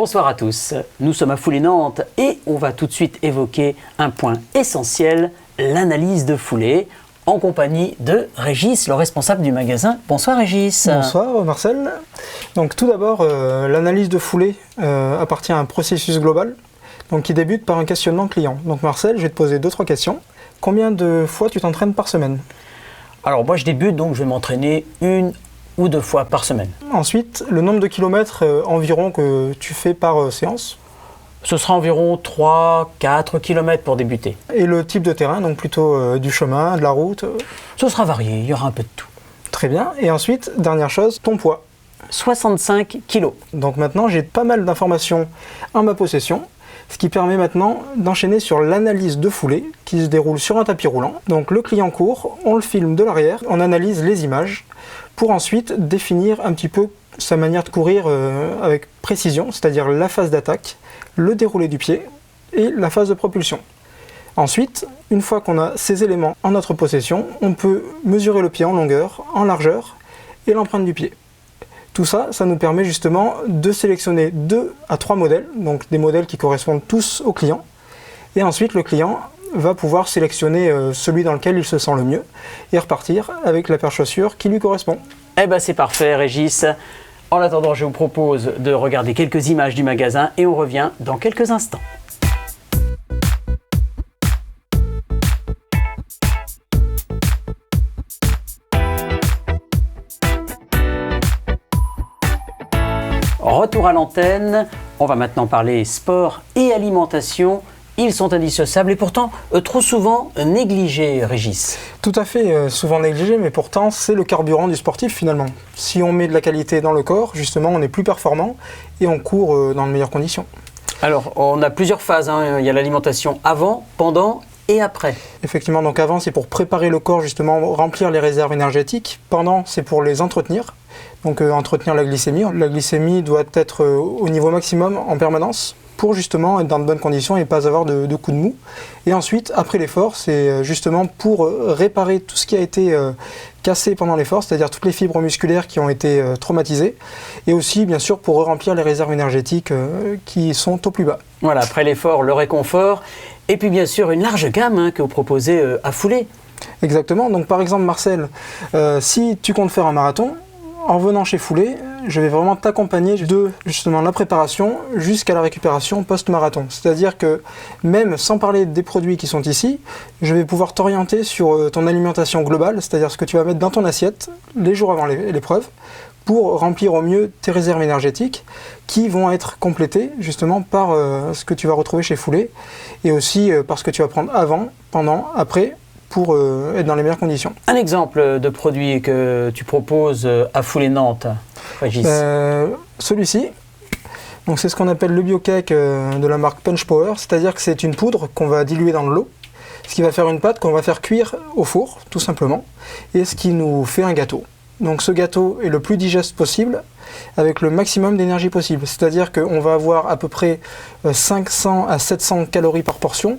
Bonsoir à tous, nous sommes à Foulée-Nantes et on va tout de suite évoquer un point essentiel, l'analyse de foulée, en compagnie de Régis, le responsable du magasin. Bonsoir Régis. Bonsoir Marcel. Donc tout d'abord, l'analyse de foulée appartient à un processus global qui débute par un questionnement client. Donc Marcel, je vais te poser 2-3 questions. Combien de fois tu t'entraînes par semaine? Alors moi je débute, donc je vais m'entraîner 1 ou 2 fois par semaine. Ensuite, le nombre de kilomètres environ que tu fais par séance? Ce sera environ 3-4 km pour débuter. Et le type de terrain, donc plutôt du chemin, de la route? Ce sera varié, il y aura un peu de tout. Très bien. Et ensuite, dernière chose, ton poids? 65 kg. Donc maintenant, j'ai pas mal d'informations en ma possession, ce qui permet maintenant d'enchaîner sur l'analyse de foulée qui se déroule sur un tapis roulant. Donc le client court, on le filme de l'arrière, on analyse les images pour ensuite définir un petit peu sa manière de courir avec précision, c'est-à-dire la phase d'attaque, le déroulé du pied et la phase de propulsion. Ensuite, une fois qu'on a ces éléments en notre possession, on peut mesurer le pied en longueur, en largeur et l'empreinte du pied. Tout ça, ça nous permet justement de sélectionner 2 à 3 modèles, donc des modèles qui correspondent tous au client. Et ensuite, le client va pouvoir sélectionner celui dans lequel il se sent le mieux et repartir avec la paire de chaussures qui lui correspond. Eh bien c'est parfait Régis. En attendant, je vous propose de regarder quelques images du magasin et on revient dans quelques instants. Retour à l'antenne, on va maintenant parler sport et alimentation. Ils sont indissociables et pourtant trop souvent négligés, Régis. Tout à fait, souvent négligé, mais pourtant c'est le carburant du sportif finalement. Si on met de la qualité dans le corps, justement on est plus performant et on court dans de meilleures conditions. Alors on a plusieurs phases, hein. Il y a l'alimentation avant, pendant et après. Effectivement, donc avant c'est pour préparer le corps, justement remplir les réserves énergétiques. Pendant c'est pour les entretenir, donc entretenir la glycémie. La glycémie doit être au niveau maximum en permanence, pour justement être dans de bonnes conditions et pas avoir de coups de mou. Et ensuite, après l'effort, c'est justement pour réparer tout ce qui a été cassé pendant l'effort, c'est-à-dire toutes les fibres musculaires qui ont été traumatisées, et aussi bien sûr pour remplir les réserves énergétiques qui sont au plus bas. Voilà, après l'effort, le réconfort, et puis bien sûr une large gamme que vous proposez à Foulée. Exactement, donc par exemple Marcel, si tu comptes faire un marathon, en venant chez Foulée, je vais vraiment t'accompagner de justement la préparation jusqu'à la récupération post-marathon. C'est-à-dire que même sans parler des produits qui sont ici, je vais pouvoir t'orienter sur ton alimentation globale, c'est-à-dire ce que tu vas mettre dans ton assiette les jours avant l'épreuve, pour remplir au mieux tes réserves énergétiques qui vont être complétées justement par ce que tu vas retrouver chez Foulée et aussi par ce que tu vas prendre avant, pendant, après, pour être dans les meilleures conditions. Un exemple de produit que tu proposes à Foulée-Nantes, Régis? Celui-ci, donc c'est ce qu'on appelle le biocake de la marque Punch Power, c'est-à-dire que c'est une poudre qu'on va diluer dans de l'eau, ce qui va faire une pâte qu'on va faire cuire au four, tout simplement, et ce qui nous fait un gâteau. Donc ce gâteau est le plus digeste possible, avec le maximum d'énergie possible, c'est-à-dire qu'on va avoir à peu près 500 à 700 calories par portion,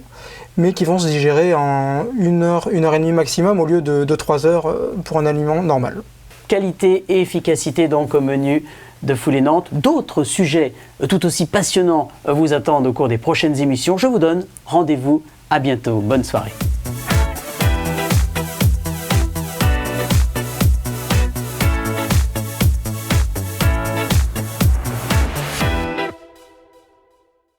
mais qui vont se digérer en 1 heure, 1 heure et demie maximum au lieu de 3 heures pour un aliment normal. Qualité et efficacité donc au menu de Foulée-Nantes. D'autres sujets tout aussi passionnants vous attendent au cours des prochaines émissions. Je vous donne rendez-vous à bientôt. Bonne soirée.